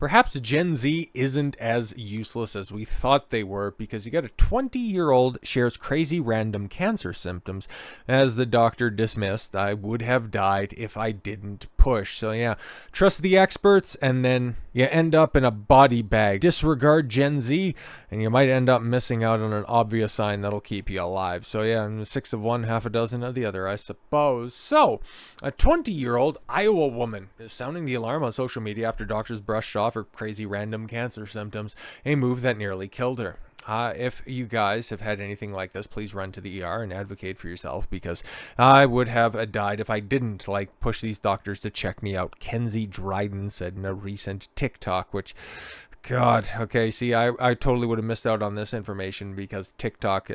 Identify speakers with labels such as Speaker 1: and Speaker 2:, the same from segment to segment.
Speaker 1: Perhaps Gen Z isn't as useless as we thought they were, because you got a 20-year-old shares crazy random cancer symptoms. As the doctor dismissed, I would have died if I didn't push. So yeah, trust the experts and then you end up in a body bag. Disregard Gen Z and you might end up missing out on an obvious sign that'll keep you alive. So yeah, 6 of one, half a dozen of the other, I suppose. So, a 20-year-old Iowa woman is sounding the alarm on social media after doctors brushed off her crazy random cancer symptoms, a move that nearly killed her. If you guys have had anything like this, please run to the ER and advocate for yourself, because I would have died if I didn't push these doctors to check me out. Kenzie Dryden said in a recent TikTok, which, God, okay, see, I totally would have missed out on this information because TikTok,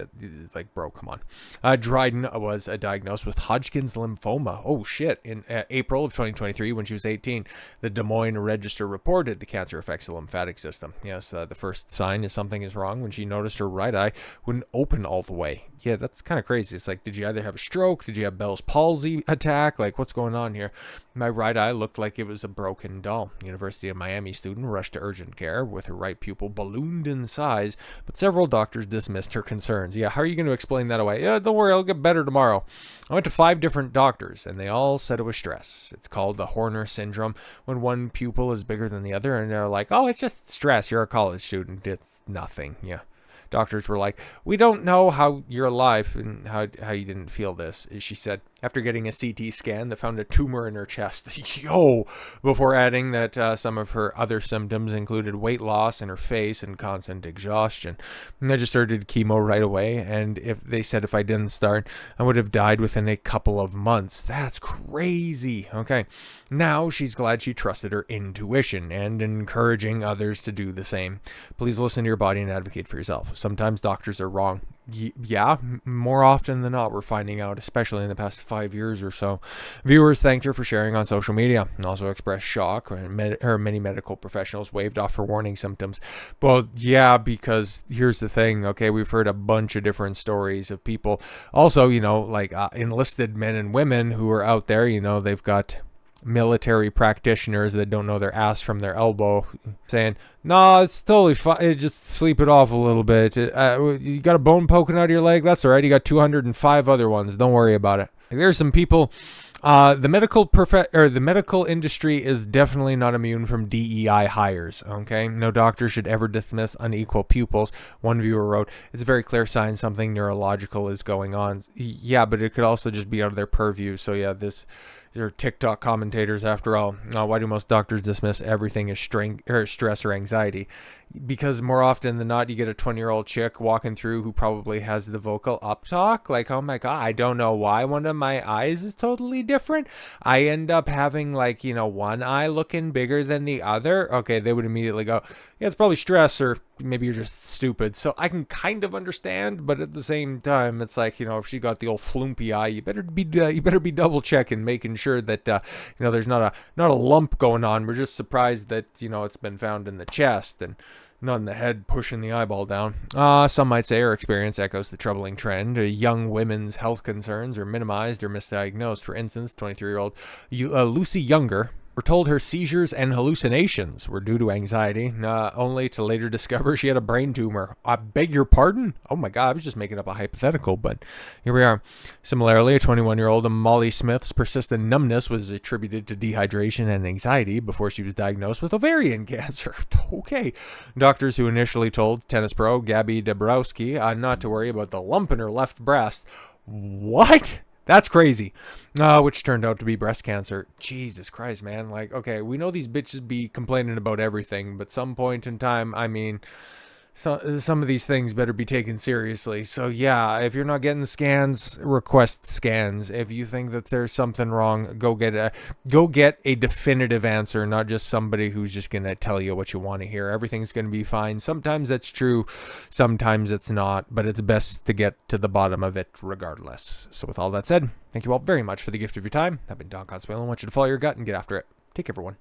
Speaker 1: bro, come on. Dryden was diagnosed with Hodgkin's lymphoma. Oh, shit. In April of 2023, when she was 18, the Des Moines Register reported the cancer affects the lymphatic system. Yes, the first sign is something is wrong when she noticed her right eye wouldn't open all the way. Yeah, that's kind of crazy. It's like, did you either have a stroke? Did you have Bell's palsy attack? What's going on here? My right eye looked like it was a broken doll. University of Miami student rushed to urgent care with her right pupil ballooned in size, but several doctors dismissed her concerns. Yeah, how are you going to explain that away? Yeah, don't worry, I'll get better tomorrow. I went to 5 different doctors, and they all said it was stress. It's called the Horner syndrome, when one pupil is bigger than the other, and they're like, oh, it's just stress. You're a college student. It's nothing. Yeah. Doctors were like, we don't know how you're alive and how you didn't feel this, she said, after getting a CT scan that found a tumor in her chest. Yo! Before adding that some of her other symptoms included weight loss in her face and constant exhaustion. And I just started chemo right away, and they said if I didn't start, I would have died within a couple of months. That's crazy. Okay. Now she's glad she trusted her intuition and encouraging others to do the same. Please listen to your body and advocate for yourself. Sometimes doctors are wrong. Yeah, more often than not, we're finding out, especially in the past 5 years or so. Viewers thanked her for sharing on social media and also expressed shock. Her many medical professionals waved off her warning symptoms. Well, yeah, because here's the thing, okay, we've heard a bunch of different stories of people also, enlisted men and women who are out there, they've got military practitioners that don't know their ass from their elbow saying, no, it's totally fine, just sleep it off a little bit. You got a bone poking out of your leg? That's all right. You got 205 other ones. Don't worry about it. There's some people, the medical industry is definitely not immune from DEI hires, okay? No doctor should ever dismiss unequal pupils. One viewer wrote, it's a very clear sign something neurological is going on. Yeah, but it could also just be out of their purview. So yeah, they're TikTok commentators after all. Why do most doctors dismiss everything as stress or anxiety? Because more often than not, you get a 20-year-old chick walking through who probably has the vocal uptalk. Oh my God, I don't know why one of my eyes is totally different. I end up having one eye looking bigger than the other. Okay, they would immediately go, yeah, it's probably stress, or maybe you're just stupid. So I can kind of understand, but at the same time, it's if she got the old flumpy eye, you better be double checking, making sure that there's not a lump going on. We're just surprised that it's been found in the chest and not in the head, pushing the eyeball down. Some might say her experience echoes the troubling trend. Young women's health concerns are minimized or misdiagnosed. For instance, 23-year-old Lucy Younger were told her seizures and hallucinations were due to anxiety, only to later discover she had a brain tumor. I beg your pardon? Oh my God, I was just making up a hypothetical, but here we are. Similarly, a 21-year-old Molly Smith's persistent numbness was attributed to dehydration and anxiety before she was diagnosed with ovarian cancer. Okay. Doctors who initially told tennis pro Gabby Dabrowski not to worry about the lump in her left breast. What? That's crazy. Which turned out to be breast cancer. Jesus Christ, man. Okay, we know these bitches be complaining about everything, but some point in time, some of these things better be taken seriously. So yeah, if you're not getting scans, request scans. If you think that there's something wrong, go get a definitive answer, not just somebody who's just gonna tell you what you want to hear. Everything's gonna be fine. Sometimes that's true, sometimes it's not, but it's best to get to the bottom of it regardless. So with all that said, thank you all very much for the gift of your time. I've been Don Consuelo. I want you to follow your gut and get after it. Take care, everyone.